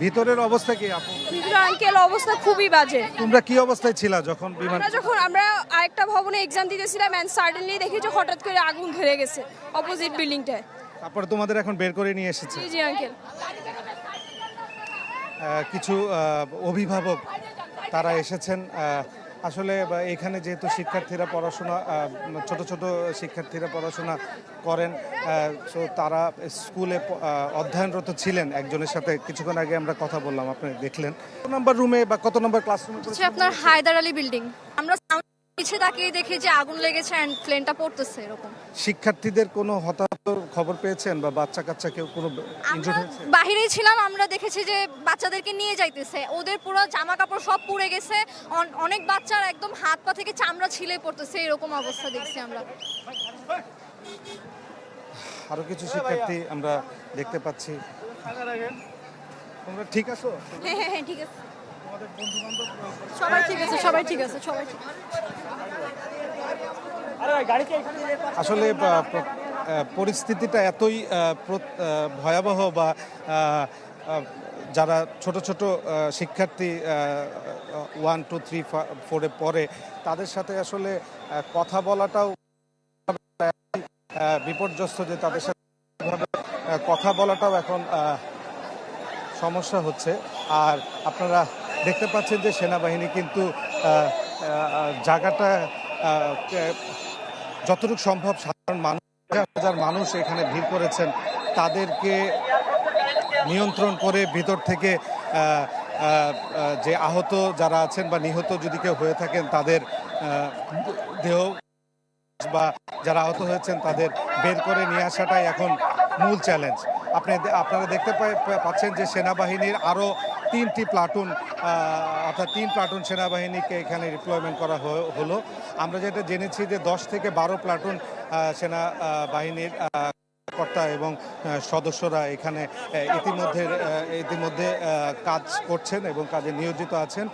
ভিতরের অবস্থা কি আপু? ভিতরে আঙ্কেল অবস্থা খুবই বাজে। তোমরা কি অবস্থায় ছিলা যখন বিমান? আমরা আরেকটা ভবনে এক্সাম দিতেছিলাম এন্ড সাডেনলি দেখি যে হঠাৎ করে আগুন ধরে গেছে অপোজিট বিল্ডিংটায়। তারপরে তোমাদের এখন বের করে নিয়ে এসেছে? জি জি আঙ্কেল। কিছু অভিভাবক তারা এসেছেন। আসলে এখানে যেহেতু শিক্ষার্থীরা পড়াশোনা ছোট ছোট শিক্ষার্থীরা পড়াশোনা করেন, সো তারা স্কুলে অধ্যয়নরত ছিলেন। একজনের সাথে কিছুক্ষণ আগে আমরা কথা বললাম, আপনি দেখলেন। কত নম্বর রুমে বা কত নম্বর ক্লাসরুমে? হচ্ছে আপনার হায়দার আলী বিল্ডিং। আমরা পিছিয়ে তাকিয়ে দেখি যে আগুন লেগেছে এন্ড প্লেনটা পড়তেছে এরকম। শিক্ষার্থীদের কোনো হতাহত খবর পেয়েছেন বা বাচ্চা কাচ্চা কেউ কোনো আমরা ইনজুর্ড হয়েছে? বাহিরেই ছিলাম, আমরা দেখেছি যে বাচ্চাদেরকে নিয়ে যাইতেছে, ওদের পুরো জামা কাপড় সব পুড়ে গেছে, অনেক বাচ্চার একদম হাত পা থেকে চামড়া ছিলে পড়তেছে, এরকম অবস্থা দেখছি আমরা। আরো কিছু শিক্ষার্থী আমরা দেখতে পাচ্ছি। তোমরা ঠিক আছো? হ্যাঁ হ্যাঁ হ্যাঁ ঠিক আছে। তোমাদের বন্ধু বান্ধব সবাই ঠিক আছে, সবাই ঠিক আছে, সবাই ঠিক আছে। আসলে পরিস্থিতিটা এতই ভয়াবহ বা যারা ছোট ছোট শিক্ষার্থী 1, 2, 3, 4-এ পড়ে, তাদের সাথে আসলে কথা বলাটাও বিপর্যস্ত, যে তাদের সাথে কথা বলাটাও এখন সমস্যা হচ্ছে। আর আপনারা দেখতে পাচ্ছেন যে সেনাবাহিনী কিন্তু জায়গাটা যতটুকু সম্ভব সাধারণ মানুষ, হাজার মানুষ এখানে ভিড় করেছেন, তাদেরকে নিয়ন্ত্রণ করে ভিতর থেকে যে আহত যারা আছেন বা নিহত যদি কেউ হয়ে থাকেন, তাদের দেহ বা যারা আহত হয়েছেন তাদের বের করে নিয়ে আসাটাই এখন মূল চ্যালেঞ্জ। আপনারা দেখতে পাচ্ছেন যে সেনাবাহিনীর আরও 3টি প্লাটুন, অর্থাৎ 3 প্লাটুন সেনাবাহিনীকে এখানে ডিপ্লয়মেন্ট করা হলো। আমরা যেটা জেনেছি যে 10 থেকে 12 প্লাটুন সেনাবাহিনীর কর্তা এবং সদস্যরা এখানে ইতিমধ্যে কাজ করছেন এবং কাজে নিয়োজিত আছেন।